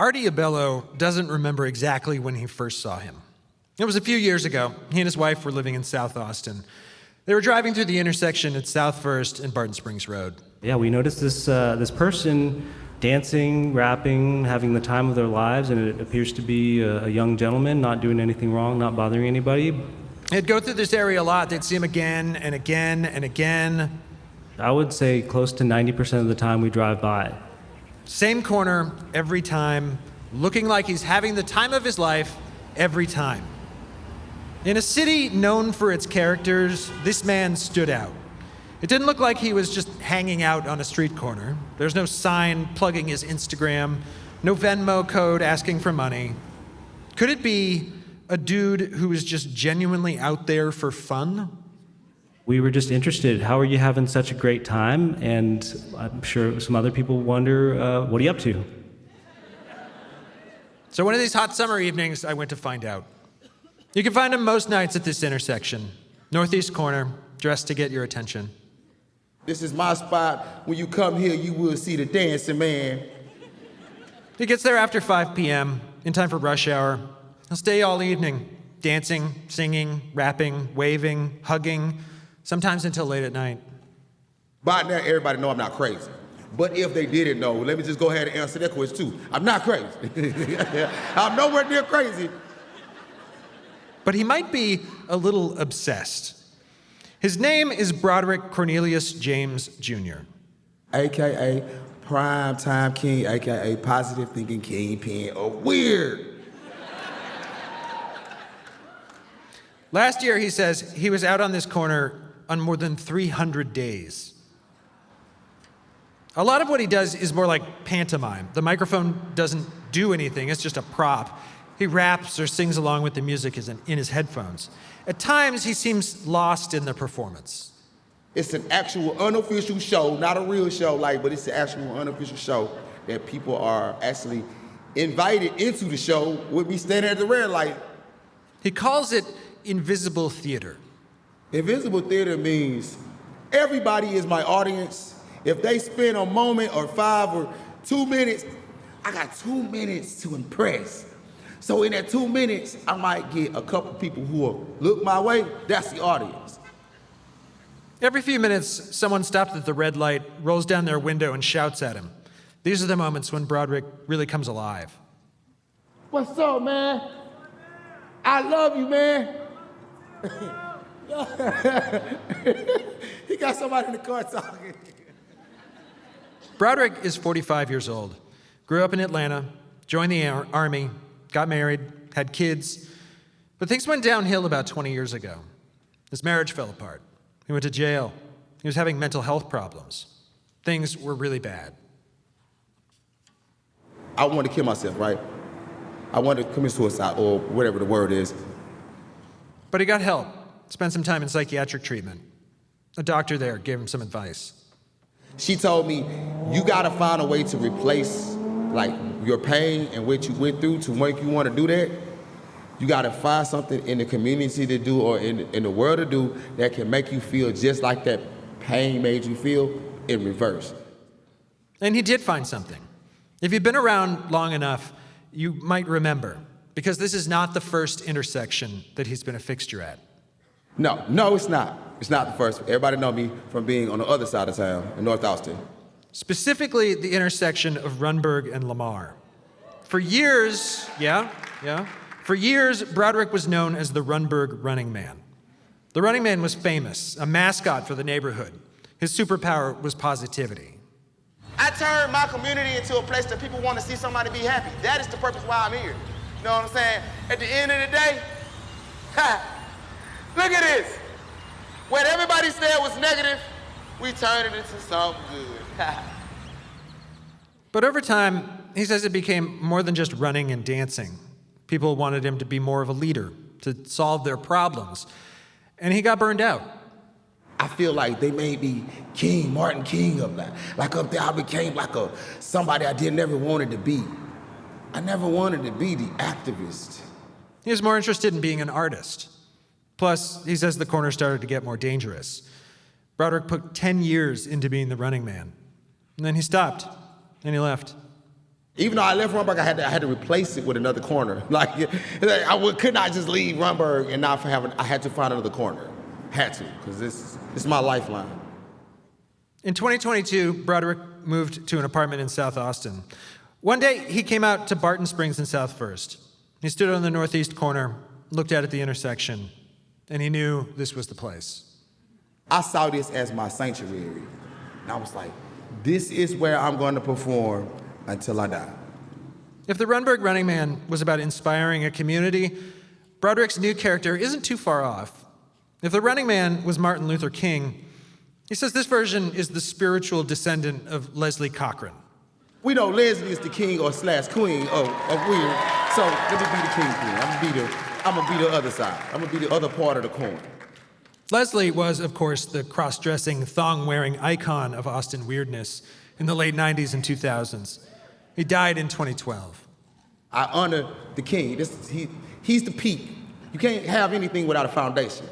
Artie Abello doesn't remember exactly when he first saw him. It was a few years ago. He and his wife were living in South Austin. They were driving through the intersection at South 1st and Barton Springs Rd. Yeah, we noticed this person dancing, rapping, having the time of their lives, and it appears to be a young gentleman, not doing anything wrong, not bothering anybody. They'd go through this area a lot. They'd see him again and again and again. I would say close to 90% of the time we drive by. Same corner every time, looking like he's having the time of his life every time. In a city known for its characters, this man stood out. It didn't look like he was just hanging out on a street corner. There's no sign plugging his Instagram, no Venmo code asking for money. Could it be a dude who was just genuinely out there for fun? We were just interested. How are you having such a great time? And I'm sure some other people wonder, what are you up to? So one of these hot summer evenings, I went to find out. You can find him most nights at this intersection, northeast corner, dressed to get your attention. This is my spot. When you come here, you will see the dancing man. He gets there after 5 p.m., in time for rush hour. He'll stay all evening, dancing, singing, rapping, waving, hugging, sometimes until late at night. By now, everybody know I'm not crazy. But if they didn't know, let me just go ahead and answer that question too. I'm not crazy. I'm nowhere near crazy. But he might be a little obsessed. His name is Broderick Cornelius James Jr. AKA Prime Time King, AKA Positive Thinking Kingpin, or weird. Last year, he says, he was out on this corner on more than 300 days. A lot of what he does is more like pantomime. The microphone doesn't do anything, it's just a prop. He raps or sings along with the music in his headphones. At times, he seems lost in the performance. It's an actual unofficial show, not a real show, but it's an actual unofficial show that people are actually invited into the show with me standing at the red light. He calls it invisible theater. Invisible theater means everybody is my audience. If they spend a moment or 5 or 2 minutes, I got 2 minutes to impress. So in that 2 minutes, I might get a couple people who will look my way. That's the audience. Every few minutes, someone stops at the red light, rolls down their window, and shouts at him. These are the moments when Broderick really comes alive. What's up, man? I love you, man. He got somebody in the car talking. Broderick is 45 years old, grew up in Atlanta, joined the Army, got married, had kids, but things went downhill about 20 years ago. His marriage fell apart. He went to jail. He was having mental health problems. Things were really bad. I wanted to kill myself, right? I wanted to commit suicide, or whatever the word is. But he got help, spent some time in psychiatric treatment. A doctor there gave him some advice. She told me, you gotta find a way to replace your pain and what you went through to make you want to do that. You gotta find something in the community to do or in the world to do that can make you feel just like that pain made you feel in reverse. And he did find something. If you've been around long enough, you might remember, because this is not the first intersection that he's been a fixture at. No, it's not. It's not the first. Everybody know me from being on the other side of town in North Austin. Specifically, the intersection of Runberg and Lamar. For years, for years, Broderick was known as the Runberg Running Man. The Running Man was famous, a mascot for the neighborhood. His superpower was positivity. I turned my community into a place that people want to see somebody be happy. That is the purpose why I'm here. You know what I'm saying? At the end of the day, look at this. What everybody said was negative, we turned it into something good. But over time, he says it became more than just running and dancing. People wanted him to be more of a leader, to solve their problems. And he got burned out. I feel like they made me King, Martin King up there. Like up there, I became somebody I never wanted to be. I never wanted to be the activist. He was more interested in being an artist. Plus, he says the corner started to get more dangerous. Broderick put 10 years into being the running man. And then he stopped, and he left. Even though I left Runberg, I had to replace it with another corner. Could not just leave Runberg and not have I had to find another corner. Had to, because this is my lifeline. In 2022, Broderick moved to an apartment in South Austin. One day, he came out to Barton Springs and South First. He stood on the northeast corner, looked out at the intersection, and he knew this was the place. I saw this as my sanctuary. And I was like, this is where I'm going to perform until I die. If the Runberg Running Man was about inspiring a community, Broderick's new character isn't too far off. If the Running Man was Martin Luther King, he says this version is the spiritual descendant of Leslie Cochran. We know Leslie is the king or / queen of weird, so let me be the king queen. I'm gonna be the other side. I'm gonna be the other part of the coin. Leslie was, of course, the cross-dressing, thong-wearing icon of Austin weirdness in the late 90s and 2000s. He died in 2012. I honor the king. He's the peak. You can't have anything without a foundation.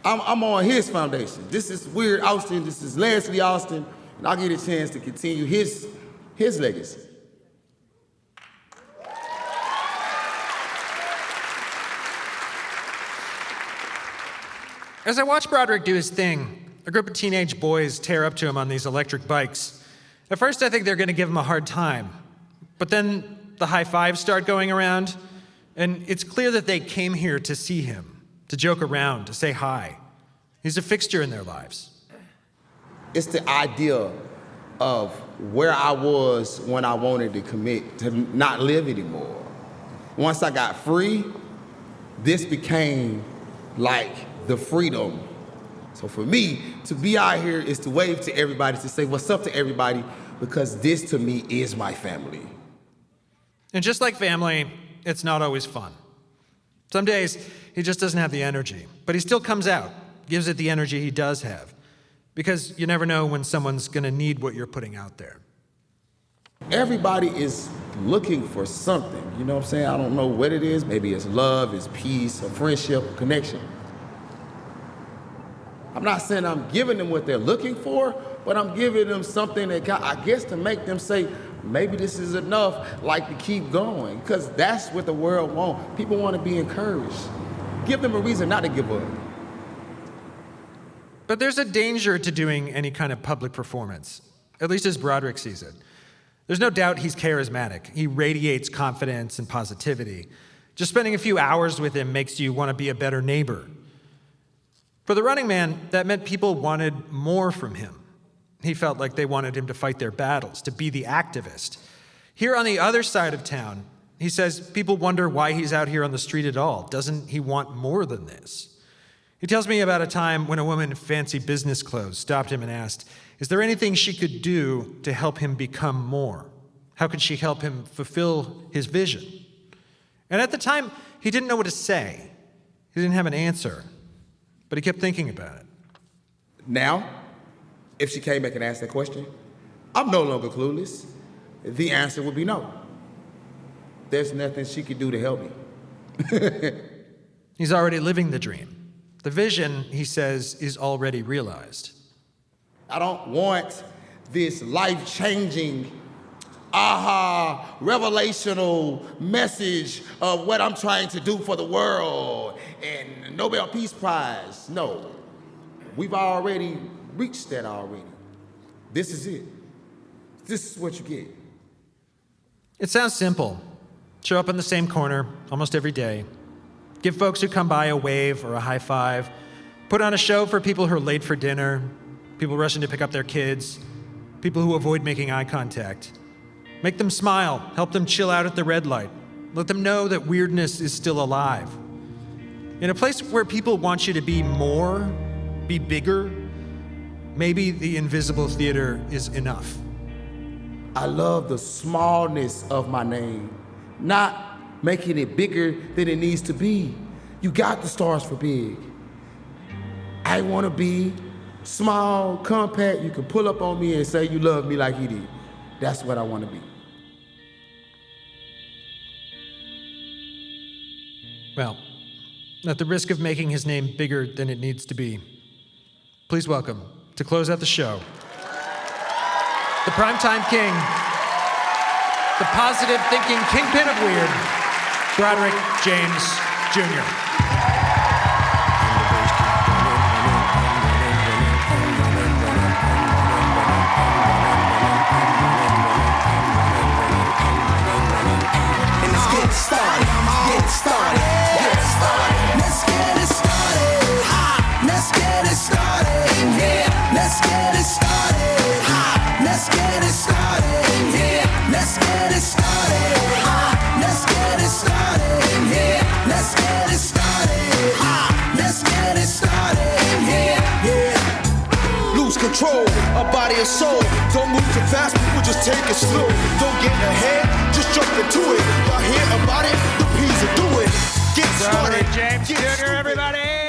I'm on his foundation. This is Weird Austin. This is Leslie Austin, and I'll get a chance to continue his legacy. As I watch Broderick do his thing, a group of teenage boys tear up to him on these electric bikes. At first, I think they're going to give him a hard time. But then the high fives start going around, and it's clear that they came here to see him, to joke around, to say hi. He's a fixture in their lives. It's the idea of where I was when I wanted to commit, to not live anymore. Once I got free, this became like the freedom. So for me, to be out here is to wave to everybody, to say what's up to everybody, because this to me is my family. And just like family, it's not always fun. Some days, he just doesn't have the energy, but he still comes out, gives it the energy he does have, because you never know when someone's gonna need what you're putting out there. Everybody is looking for something, you know what I'm saying? I don't know what it is. Maybe it's love, it's peace, a friendship, a connection. I'm not saying I'm giving them what they're looking for, but I'm giving them something that I guess to make them say, maybe this is enough, like to keep going, because that's what the world wants. People want to be encouraged. Give them a reason not to give up. But there's a danger to doing any kind of public performance, at least as Broderick sees it. There's no doubt he's charismatic. He radiates confidence and positivity. Just spending a few hours with him makes you want to be a better neighbor. For the Running Man, that meant people wanted more from him. He felt like they wanted him to fight their battles, to be the activist. Here on the other side of town, he says people wonder why he's out here on the street at all. Doesn't he want more than this? He tells me about a time when a woman in fancy business clothes stopped him and asked, is there anything she could do to help him become more? How could she help him fulfill his vision? And at the time, he didn't know what to say. He didn't have an answer, but he kept thinking about it. Now, if she came back and asked that question, I'm no longer clueless. The answer would be no. There's nothing she could do to help me. He's already living the dream. The vision, he says, is already realized. I don't want this life-changing, revelational message of what I'm trying to do for the world and Nobel Peace Prize. No, we've already reached that already. This is it. This is what you get. It sounds simple. Show up in the same corner almost every day. Give folks who come by a wave or a high five. Put on a show for people who are late for dinner, people rushing to pick up their kids, people who avoid making eye contact. Make them smile, help them chill out at the red light. Let them know that weirdness is still alive. In a place where people want you to be more, be bigger, maybe the invisible theater is enough. I love the smallness of my name, not making it bigger than it needs to be. You got the stars for big. I want to be small, compact. You can pull up on me and say you love me like he did. That's what I want to be. Well, at the risk of making his name bigger than it needs to be, please welcome, to close out the show, the Primetime King, the positive thinking kingpin of weird, Broderick James Jr. Control a body and soul. Don't move too fast, people just take it slow. Don't get ahead, just jump into it. Y'all hear about it? The P's are doing. Get started. James Jr., everybody.